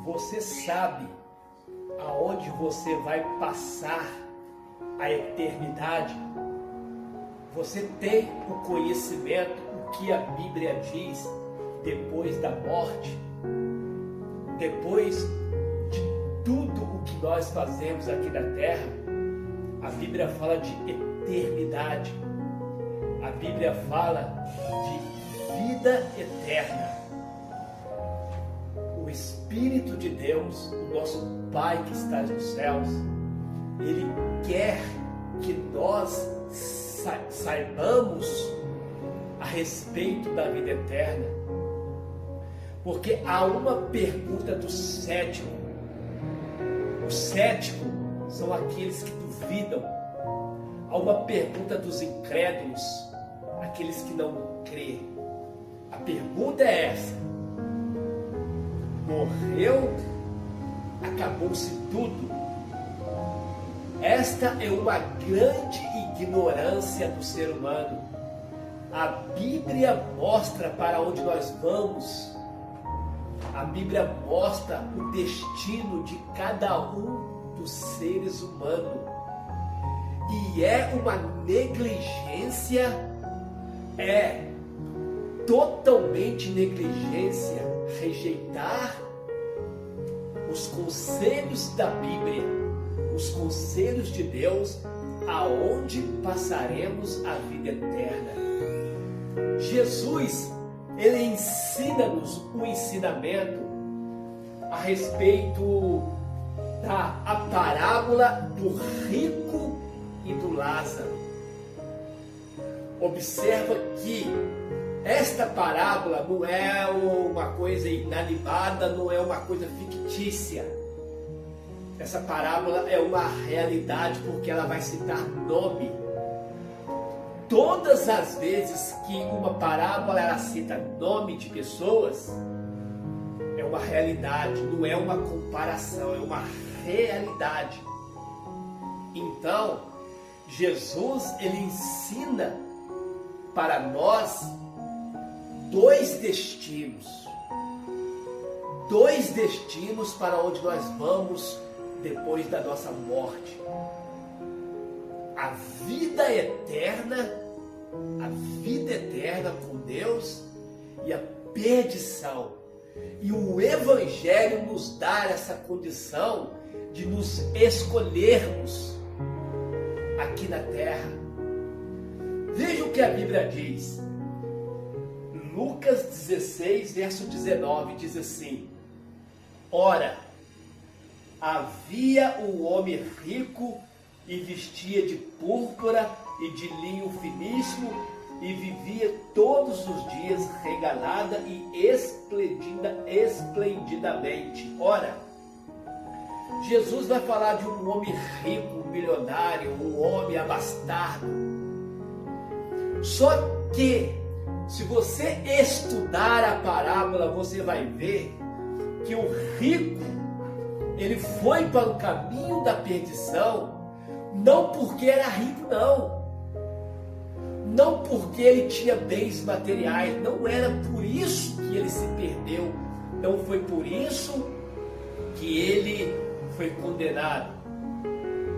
Você sabe aonde você vai passar a eternidade? Você tem o conhecimento, o que a Bíblia diz depois da morte? Depois de tudo o que nós fazemos aqui na terra, a Bíblia fala de eternidade. A Bíblia fala de vida eterna. O Espírito de Deus, o nosso Pai que está nos céus, Ele quer que nós saibamos a respeito da vida eterna. Porque há uma pergunta do cético. O cético são aqueles que duvidam. Há uma pergunta dos incrédulos, aqueles que não creem. A pergunta é essa: morreu, acabou-se tudo? Esta é uma grande ignorância do ser humano. A Bíblia mostra para onde nós vamos. A Bíblia mostra o destino de cada um dos seres humanos. E é uma negligência, totalmente negligência, rejeitar os conselhos da Bíblia, os conselhos de Deus, aonde passaremos a vida eterna. Jesus, Ele ensina-nos um ensinamento a respeito da parábola do rico e do Lázaro. Observa que esta parábola não é uma coisa inanimada, não é uma coisa fictícia. Essa parábola é uma realidade porque ela vai citar nome. Todas as vezes que uma parábola ela cita nome de pessoas, é uma realidade, não é uma comparação, é uma realidade. Então, Jesus, Ele ensina para nós dois destinos para onde nós vamos depois da nossa morte. A vida eterna com Deus e a perdição. E o Evangelho nos dá essa condição de nos escolhermos aqui na terra. Veja o que a Bíblia diz. Lucas 16, verso 19, diz assim: ora, havia um homem rico e vestia de púrpura e de linho finíssimo e vivia todos os dias regalada e esplendidamente. Ora, Jesus vai falar de um homem rico, um milionário, um homem abastado. Só que, se você estudar a parábola, você vai ver que o rico, ele foi para o caminho da perdição, não porque era rico, não porque ele tinha bens materiais, não era por isso que ele se perdeu, não foi por isso que ele foi condenado.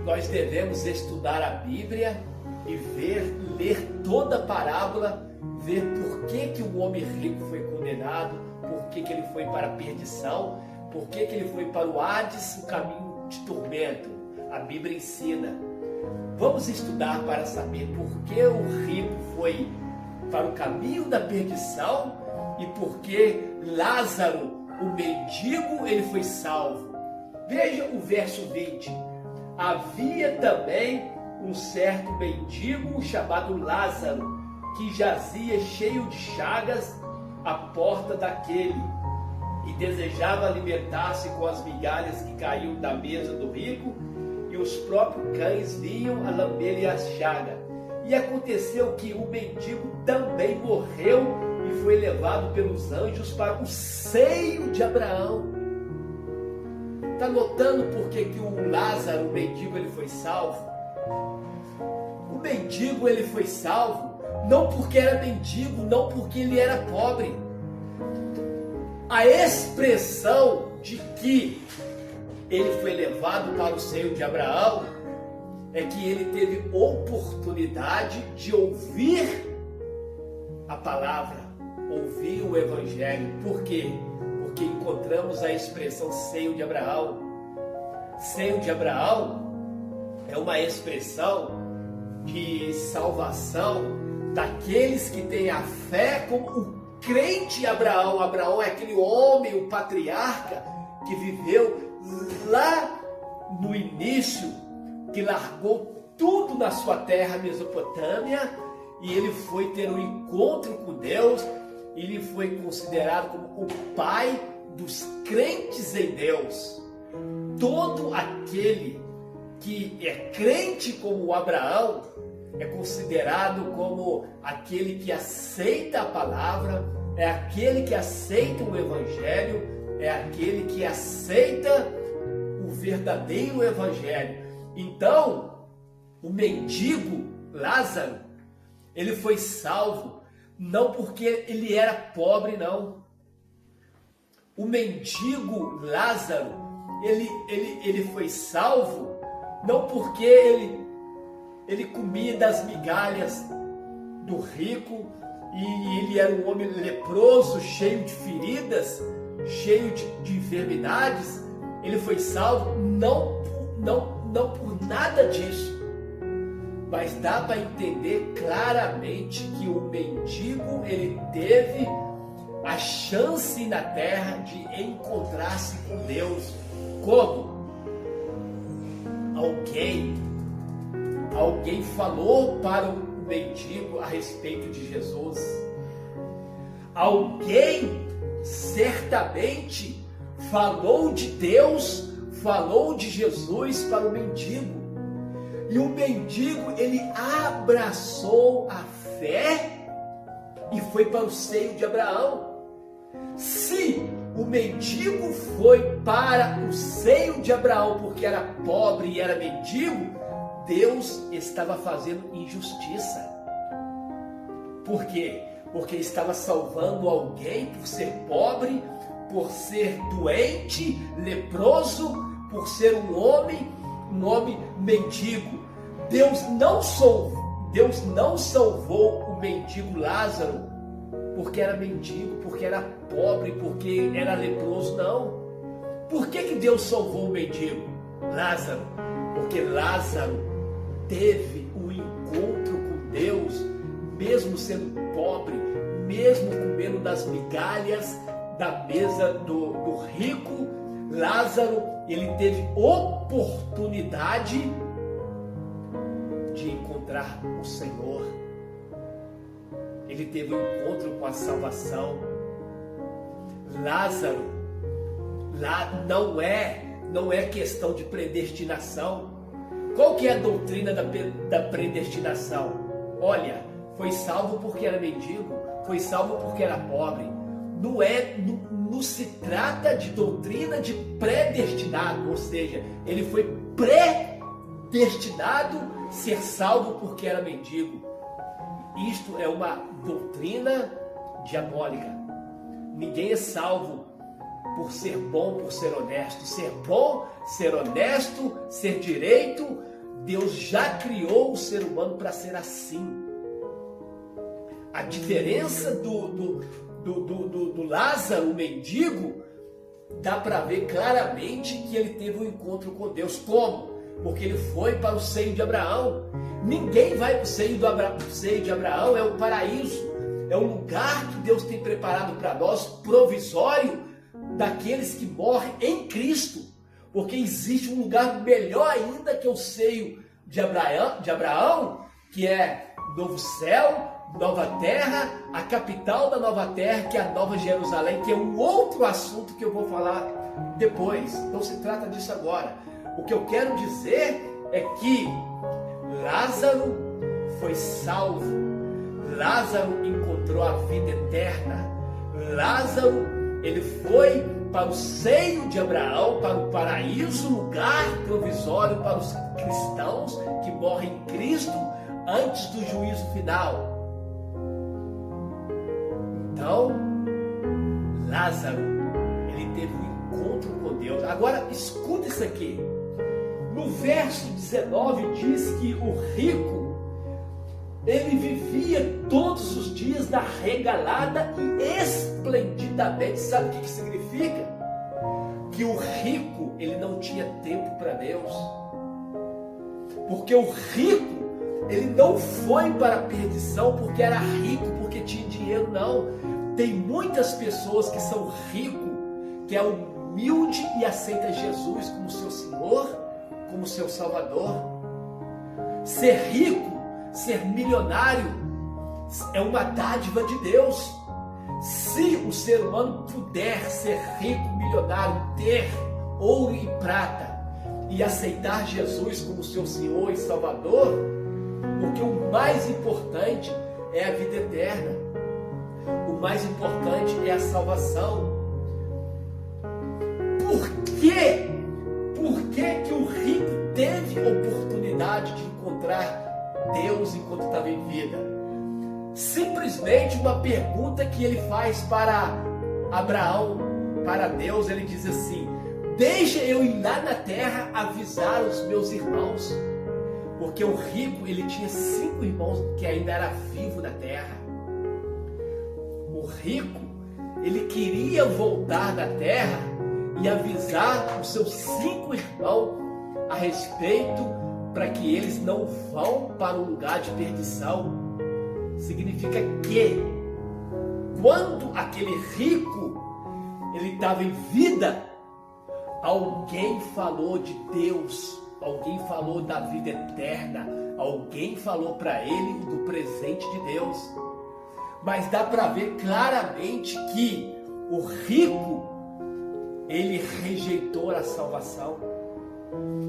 Nós devemos estudar a Bíblia e ler toda a parábola, ver por que o homem rico foi condenado, por que ele foi para a perdição, por que ele foi para o Hades, o caminho de tormento. A Bíblia ensina. Vamos estudar para saber por que o rico foi para o caminho da perdição e por que Lázaro, o mendigo, ele foi salvo. Veja o verso 20. Havia também um certo mendigo chamado Lázaro, que jazia cheio de chagas à porta daquele, e desejava alimentar-se com as migalhas que caíam da mesa do rico, e os próprios cães vinham a lamber-lhe as chagas. E aconteceu que o mendigo também morreu e foi levado pelos anjos para o seio de Abraão. Está notando por que o Lázaro, o mendigo, ele foi salvo? O mendigo, ele foi salvo não porque era mendigo, não porque ele era pobre. A expressão de que ele foi levado para o seio de Abraão, é que ele teve oportunidade de ouvir a palavra, ouvir o Evangelho. Por quê? Porque encontramos a expressão seio de Abraão. Seio de Abraão é uma expressão de salvação daqueles que têm a fé como o crente Abraão. Abraão é aquele homem, o patriarca, que viveu lá no início, que largou tudo na sua terra, Mesopotâmia, e ele foi ter um encontro com Deus. Ele foi considerado como o pai dos crentes em Deus. Todo aquele que é crente como Abraão é considerado como aquele que aceita a palavra, é aquele que aceita o Evangelho, é aquele que aceita o verdadeiro Evangelho. Então, o mendigo Lázaro, ele foi salvo, não porque ele era pobre, não. O mendigo Lázaro, ele foi salvo, não porque ele comia das migalhas do rico, e ele era um homem leproso, cheio de feridas, cheio de enfermidades. Ele foi salvo não por nada disso. Mas dá para entender claramente que o mendigo, ele teve a chance na terra de encontrar-se com Deus. Como? Alguém falou para o mendigo a respeito de Jesus. Alguém certamente falou de Deus, falou de Jesus para o mendigo. E o mendigo, ele abraçou a fé e foi para o seio de Abraão. Se o mendigo foi para o seio de Abraão porque era pobre e era mendigo, Deus estava fazendo injustiça. Por quê? Porque ele estava salvando alguém por ser pobre, por ser doente, leproso, por ser um homem mendigo. Deus não salvou o mendigo Lázaro porque era mendigo, porque era pobre, porque era leproso, não. Por que Deus salvou o mendigo Lázaro? Porque Lázaro teve um encontro com Deus, mesmo sendo pobre, mesmo comendo das migalhas da mesa do rico. Lázaro, ele teve oportunidade de encontrar o Senhor. Ele teve um encontro com a salvação. Lázaro, lá não é questão de predestinação. Qual que é a doutrina da predestinação? Olha, foi salvo porque era mendigo, foi salvo porque era pobre. Não se trata de doutrina de predestinado, ou seja, ele foi predestinado a ser salvo porque era mendigo. Isto é uma doutrina diabólica. Ninguém é salvo por ser bom, por ser honesto. Ser bom, ser honesto, ser direito, Deus já criou o ser humano para ser assim. A diferença do Lázaro, o mendigo, dá para ver claramente que ele teve um encontro com Deus. Como? Porque ele foi para o seio de Abraão. Ninguém vai para o seio de Abraão, é o paraíso, é um lugar que Deus tem preparado para nós, provisório, daqueles que morrem em Cristo. Porque existe um lugar melhor ainda que o seio de Abraão, que é novo céu, nova terra, a capital da nova terra, que é a Nova Jerusalém, que é um outro assunto que eu vou falar depois. Não se trata disso agora. O que eu quero dizer é que Lázaro foi salvo. Lázaro encontrou a vida eterna. Lázaro, ele foi para o seio de Abraão, para o paraíso, lugar provisório para os cristãos que morrem em Cristo antes do juízo final. Então, Lázaro, ele teve um encontro com Deus. Agora, escuta isso aqui. No verso 19 diz que o rico, ele vivia todos os dias na regalada e esplendidamente. Sabe o que significa? Que o rico, ele não tinha tempo para Deus. Porque o rico, ele não foi para a perdição porque era rico, porque tinha dinheiro, não. Tem muitas pessoas que são ricos, que é humilde e aceita Jesus como seu Senhor, como seu Salvador. Ser rico, ser milionário, é uma dádiva de Deus. Se o ser humano puder ser rico, milionário, ter ouro e prata e aceitar Jesus como seu Senhor e Salvador, porque o mais importante é a vida eterna, o mais importante é a salvação. Por quê? Por que o rico teve oportunidade de encontrar Deus enquanto estava em vida? Simplesmente uma pergunta que ele faz para Abraão, para Deus. Ele diz assim: deixa eu ir lá na terra avisar os meus irmãos. Porque o rico, ele tinha 5 irmãos que ainda eram vivos na terra. O rico, ele queria voltar da terra e avisar os seus 5 irmãos a respeito, para que eles não vão para o lugar de perdição. Significa que quando aquele rico ele estava em vida, alguém falou de Deus, alguém falou da vida eterna, alguém falou para ele do presente de Deus. Mas dá para ver claramente que o rico, ele rejeitou a salvação,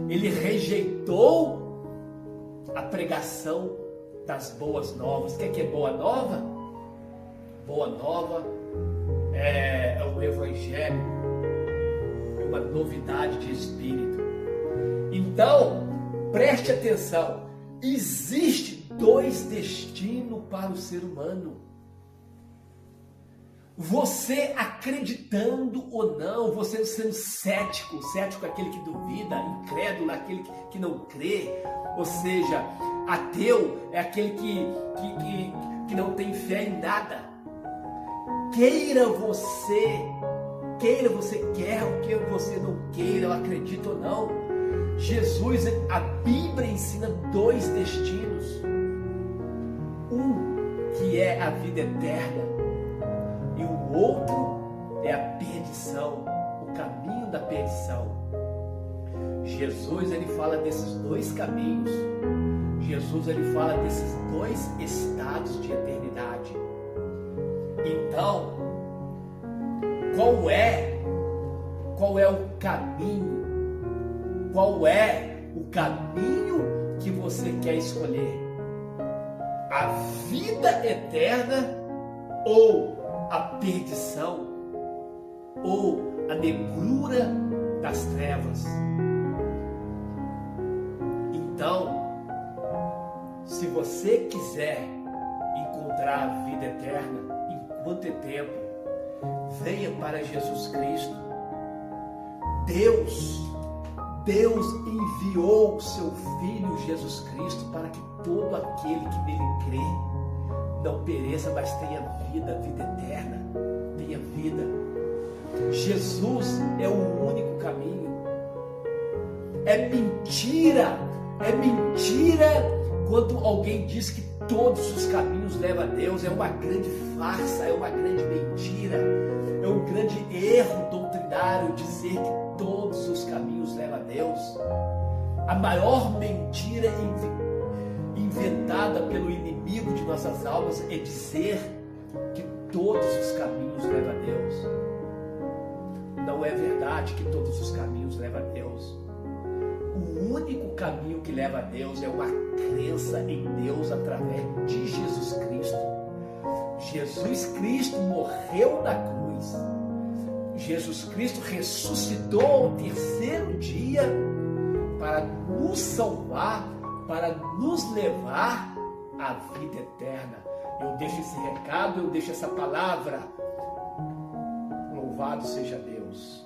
ele rejeitou a pregação das boas novas. O que é boa nova? Boa nova é o Evangelho, é uma novidade de espírito. Então, preste atenção, existe 2 destinos para o ser humano. Você acreditando ou não, você sendo cético é aquele que duvida, incrédulo é aquele que não crê, ou seja, ateu é aquele que não tem fé em nada. Queira você quer ou queira você não queira, eu acredito ou não, Jesus, a Bíblia ensina 2 destinos. Um que é a vida eterna e o outro é a perdição, o caminho da perdição. Jesus, ele fala desses 2 caminhos. Jesus, ele fala desses 2 estados de eternidade. Então, qual é o caminho? Qual é o caminho que você quer escolher? A vida eterna ou a perdição? Ou a negrura das trevas? Então, se você quiser encontrar a vida eterna, enquanto é tempo, venha para Jesus Cristo. Deus enviou o seu Filho Jesus Cristo para que todo aquele que nele crê não pereça, mas tenha vida eterna, tenha vida. Jesus é o único caminho. É mentira quando alguém diz que todos os caminhos levam a Deus. É uma grande farsa, é uma grande mentira, é um grande erro doutrinário dizer que todos os caminhos levam a Deus. A maior mentira inventada pelo inimigo de nossas almas é dizer que todos os caminhos levam a Deus. Não é verdade que todos os caminhos levam a Deus. O único caminho que leva a Deus é uma crença em Deus através de Jesus Cristo. Jesus Cristo morreu na cruz. Jesus Cristo ressuscitou ao 3º dia para nos salvar, para nos levar à vida eterna. Eu deixo esse recado, eu deixo essa palavra. Louvado seja Deus.